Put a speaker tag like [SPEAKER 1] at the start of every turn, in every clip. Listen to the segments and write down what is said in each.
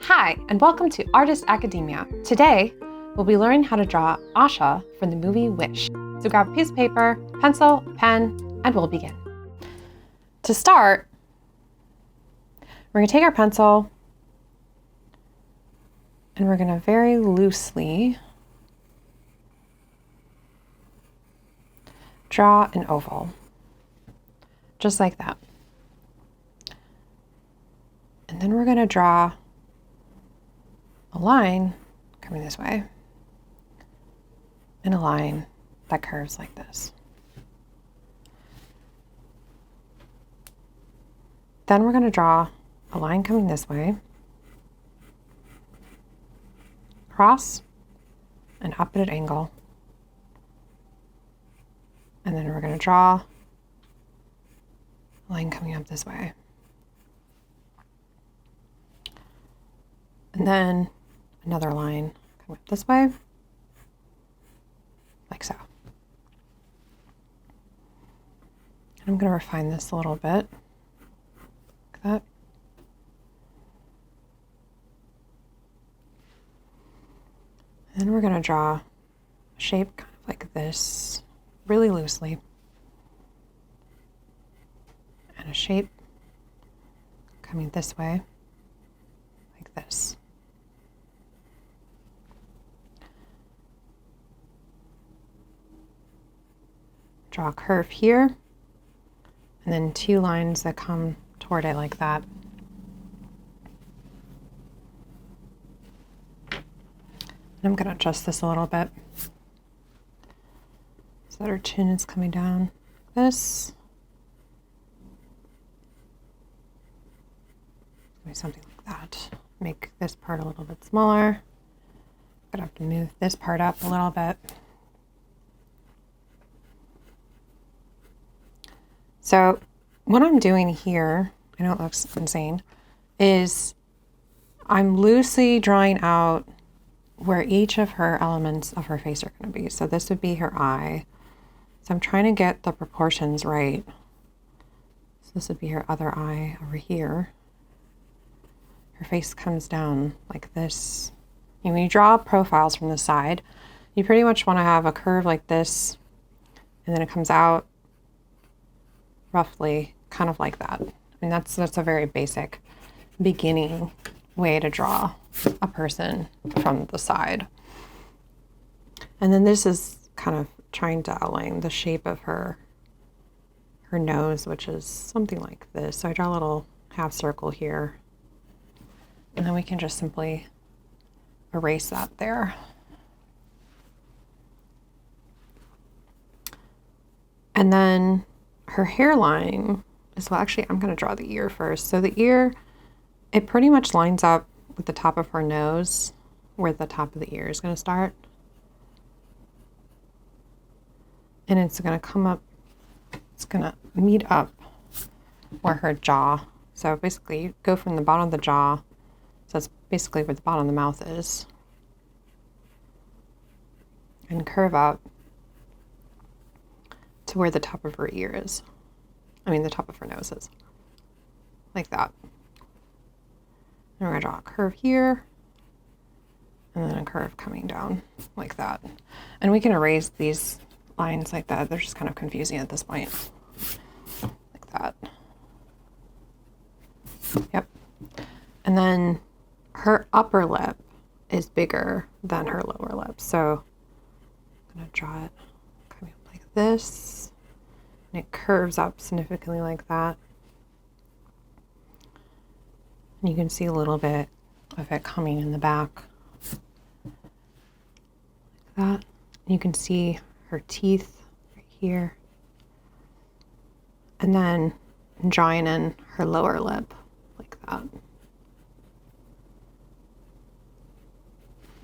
[SPEAKER 1] Hi, and welcome to Artist Academia. Today, we'll be learning how to draw Asha from the movie Wish. So grab a piece of paper, pencil, pen, and we'll begin. To start, we're going to take our pencil and we're going to very loosely draw an oval, just like that. And then we're going to draw a line coming this way and a line that curves like this. Then we're going to draw a line coming this way, cross, and up at an angle. And then we're going to draw a line coming up this way. And then another line coming up this way, like so. And I'm going to refine this a little bit, like that. And we're going to draw a shape kind of like this, really loosely. And a shape coming this way, like this. Draw a curve here, and then two lines that come toward it like that. And I'm going to adjust this a little bit so that our chin is coming down like this. Maybe something like that. Make this part a little bit smaller. I'm going to have to move this part up a little bit. So what I'm doing here, I know it looks insane, is I'm loosely drawing out where each of her elements of her face are going to be. So this would be her eye. So I'm trying to get the proportions right. So this would be her other eye over here. Her face comes down like this. And when you draw profiles from the side, you pretty much want to have a curve like this, and then it comes out roughly kind of like that. And that's a very basic beginning way to draw a person from the side. And then this is kind of trying to outline the shape of her nose, which is something like this. So I draw a little half circle here, and then we can just simply erase that there. And then her hairline is, well, actually, I'm going to draw the ear first. So the ear, it pretty much lines up with the top of her nose, where the top of the ear is going to start. And it's going to come up, it's going to meet up where her jaw. So basically, you go from the bottom of the jaw, so that's basically where the bottom of the mouth is, and curve up to where the top of her ear is. I mean, the top of her nose is. Like that. And we're going to draw a curve here, and then a curve coming down like that. And we can erase these lines like that. They're just kind of confusing at this point. Like that. Yep. And then her upper lip is bigger than her lower lip. So I'm going to draw it coming up like this. And it curves up significantly like that. And you can see a little bit of it coming in the back. Like that. You can see her teeth right here. And then drawing in her lower lip like that.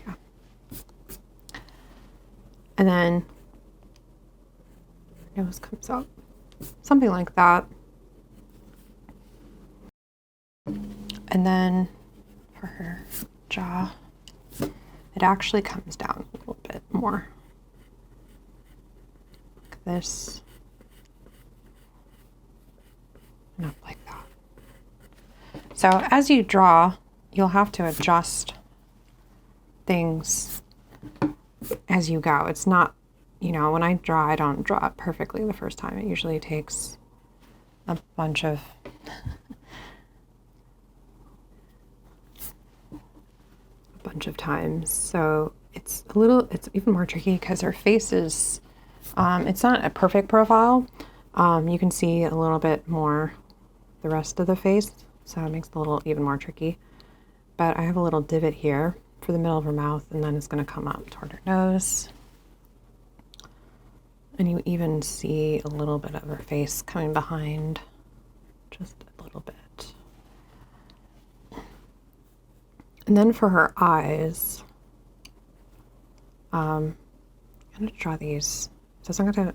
[SPEAKER 1] Yeah. And then her nose comes up. Something like that. And then for her jaw, it actually comes down a little bit more. Like this. And up like that. So as you draw, you'll have to adjust things as you go. It's not, you know, when I draw, I don't draw it perfectly the first time. It usually takes a bunch of times. So it's even more tricky because her face is, it's not a perfect profile. You can see a little bit more the rest of the face, so it makes it a little even more tricky. But I have a little divot here for the middle of her mouth, and then it's going to come up toward her nose. And you even see a little bit of her face coming behind, just a little bit. And then for her eyes, I'm going to draw these. So I'm going to,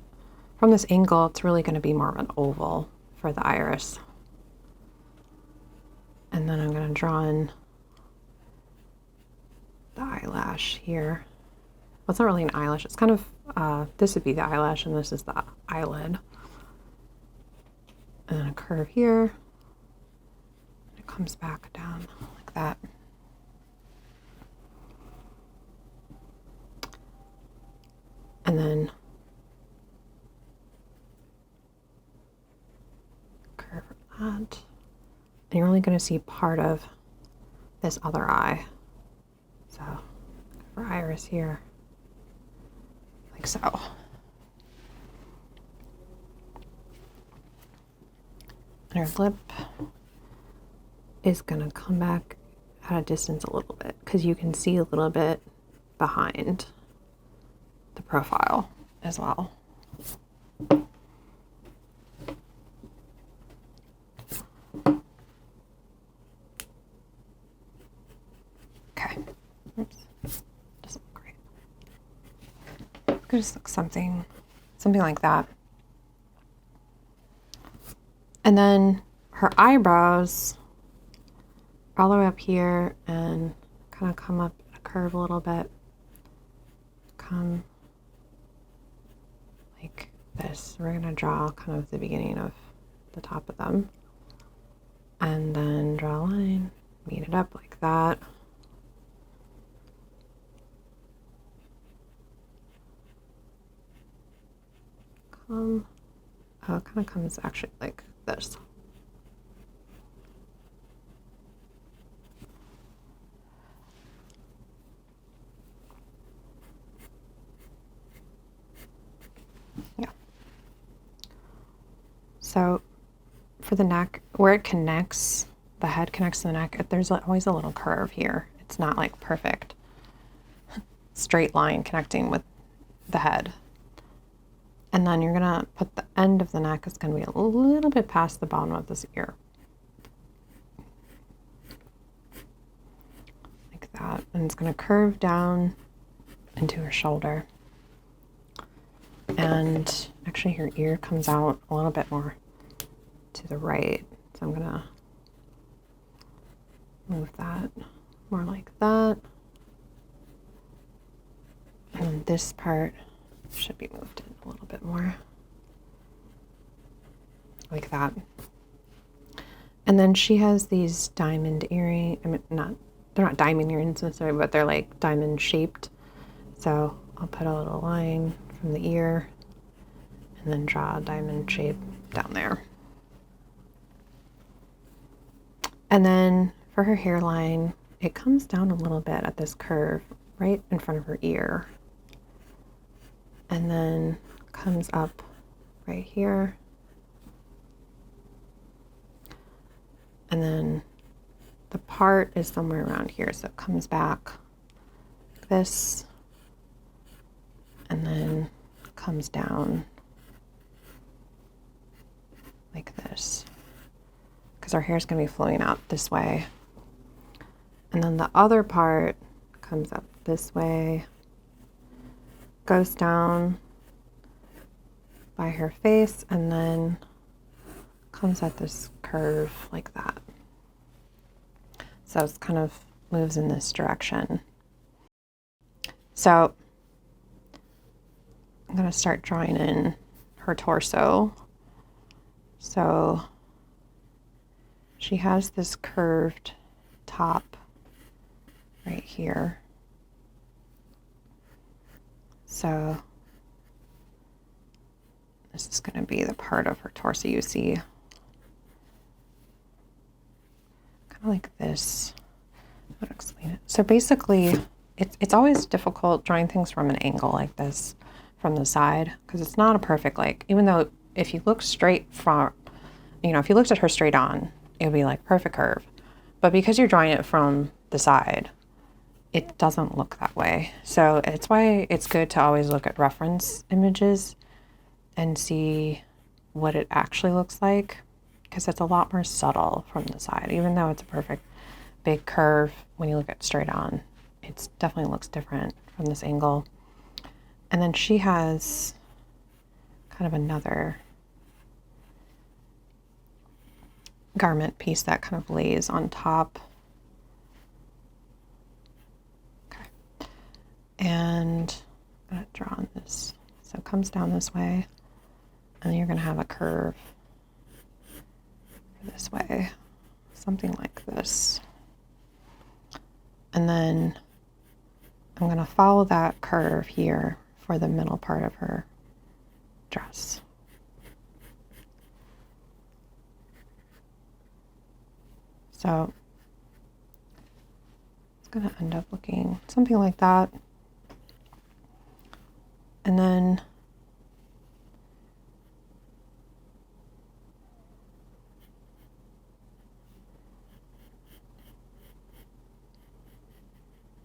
[SPEAKER 1] from this angle, it's really going to be more of an oval for the iris. And then I'm going to draw in the eyelash here. Well, it's not really an eyelash. It's kind of, this would be the eyelash and this is the eyelid. And then a curve here. It comes back down like that. And then curve that. And you're only going to see part of this other eye. So for iris here, like so. And her lip is going to come back at a distance a little bit because you can see a little bit behind the profile as well. Okay. Oops. Doesn't look great. It could just look something like that. And then her eyebrows all the way up here and kind of come up a curve a little bit. Come like this. We're going to draw kind of the beginning of the top of them. And then draw a line, meet it up like that. It kind of comes actually like this. Yeah. So for the neck, where it connects, the head connects to the neck, there's always a little curve here. It's not like perfect straight line connecting with the head. And then you're gonna put the end of the neck is gonna be a little bit past the bottom of this ear. Like that. And it's gonna curve down into her shoulder. And actually her ear comes out a little bit more to the right. So I'm gonna move that more like that. And then this part should be moved in a little bit more. Like that. And then she has these diamond earrings. I mean, they're not diamond earrings necessarily, but they're like diamond shaped. So I'll put a little line from the ear and then draw a diamond shape down there. And then for her hairline, it comes down a little bit at this curve right in front of her ear. And then comes up right here. And then the part is somewhere around here. So it comes back like this and then comes down like this. Because our hair is going to be flowing out this way. And then the other part comes up this way, goes down by her face, and then comes at this curve like that. So it kind of moves in this direction. So I'm going to start drawing in her torso. So she has this curved top here. So this is going to be the part of her torso you see. Kind of like this. How to explain it? So basically, it's always difficult drawing things from an angle like this from the side because it's not a perfect, like, even though if you look straight from, if you looked at her straight on, it would be like perfect curve. But because you're drawing it from the side, it doesn't look that way. So it's why it's good to always look at reference images and see what it actually looks like, because it's a lot more subtle from the side. Even though it's a perfect big curve, when you look at straight on, it definitely looks different from this angle. And then she has kind of another garment piece that kind of lays on top. Okay. And I'm going to draw on this. So it comes down this way, and then you're going to have a curve this way, something like this. And then I'm going to follow that curve here for the middle part of her dress. So it's going to end up looking something like that. And then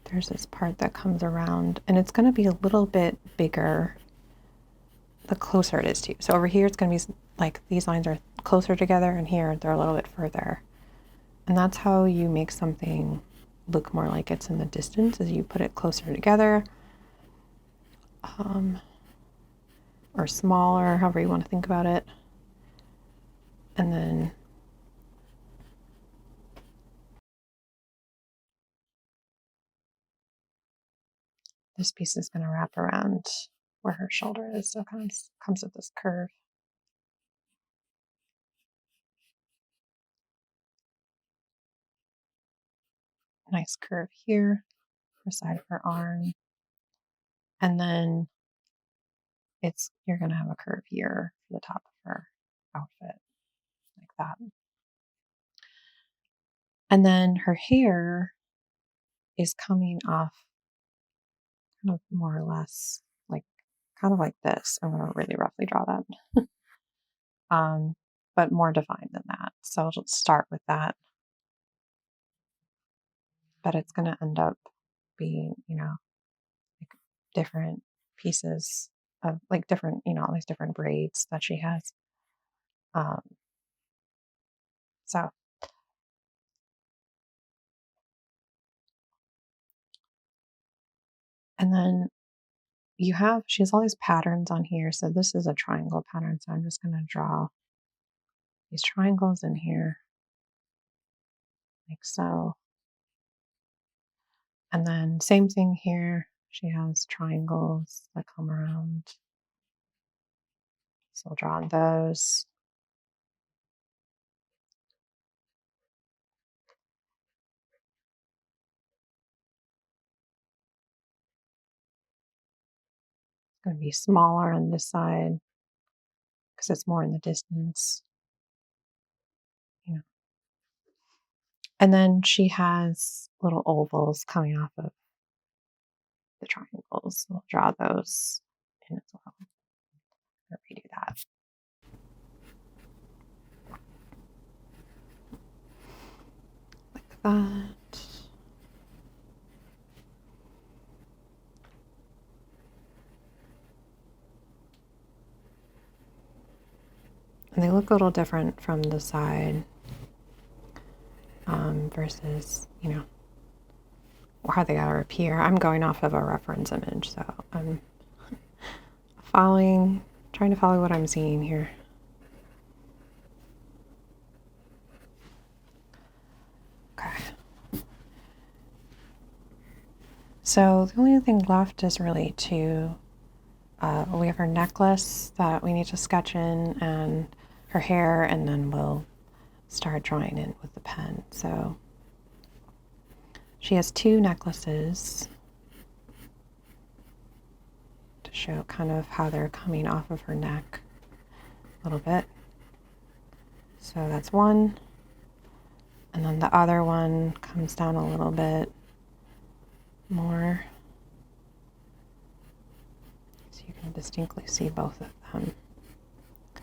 [SPEAKER 1] there's this part that comes around, and it's going to be a little bit bigger the closer it is to you. So over here, it's going to be like these lines are closer together, and here they're a little bit further. And that's how you make something look more like it's in the distance, is you put it closer together, or smaller, however you want to think about it. And then this piece is going to wrap around where her shoulder is, so it kind of comes with this curve. Nice curve here, for side of her arm. And then you're going to have a curve here for the top of her outfit, like that. And then her hair is coming off kind of more or less like, kind of like this. I'm going to really roughly draw that. But more defined than that. So I'll just start with that. But it's going to end up being, like different pieces of like different, all these different braids that she has. So and then she has all these patterns on here. So this is a triangle pattern. So I'm just going to draw these triangles in here, like so. And then same thing here. She has triangles that come around. So I'll draw on those. It's going to be smaller on this side because it's more in the distance. And then she has little ovals coming off of the triangles. We'll draw those in as well. I'll redo that. Like that. And they look a little different from the side versus, how they are up here. I'm going off of a reference image, so I'm trying to follow what I'm seeing here. Okay. So the only thing left is really we have her necklace that we need to sketch in, and her hair, and then we'll start drawing in with the pen. So She has 2 necklaces to show kind of how they're coming off of her neck a little bit. So that's one. And then the other one comes down a little bit more. So you can distinctly see both of them. Look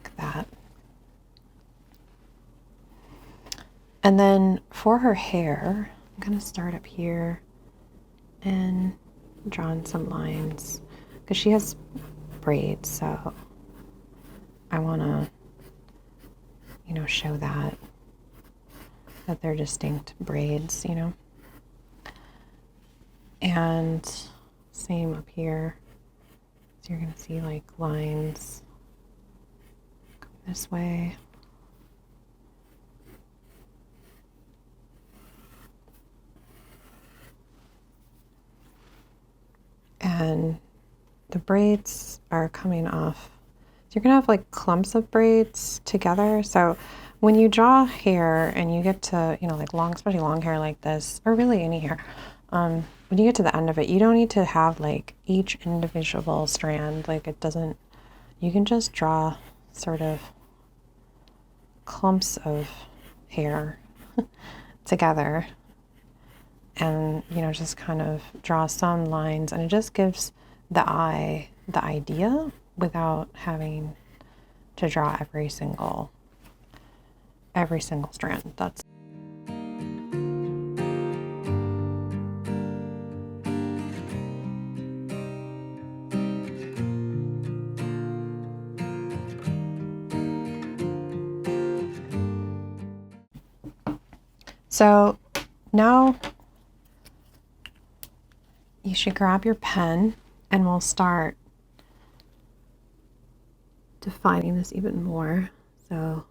[SPEAKER 1] at that. And then for her hair, I'm going to start up here and draw in some lines because she has braids, so I want to, show that they're distinct braids, And same up here. So you're going to see like lines going this way. And the braids are coming off. So you're going to have like clumps of braids together. So when you draw hair and you get to, like long, especially long hair like this, or really any hair, when you get to the end of it, you don't need to have like each individual strand. Like it doesn't, you can just draw sort of clumps of hair together and, just kind of draw some lines, and it just gives the eye the idea without having to draw every single strand. That's so now you should grab your pen and we'll start defining this even more. So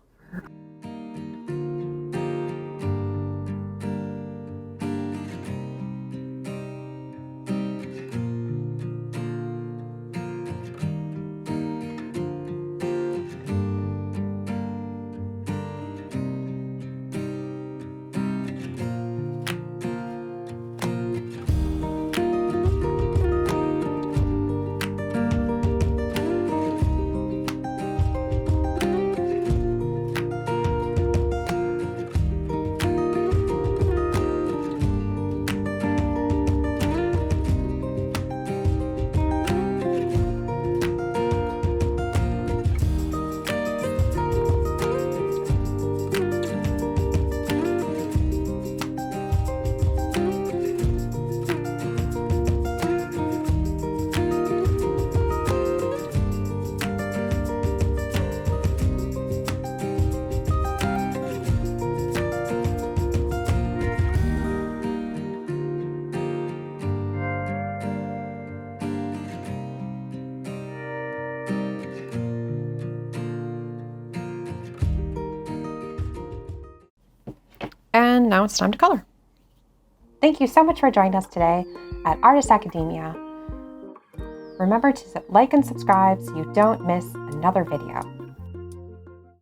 [SPEAKER 1] and now it's time to color. Thank you so much for joining us today at Artist Academia. Remember to like and subscribe so you don't miss another video.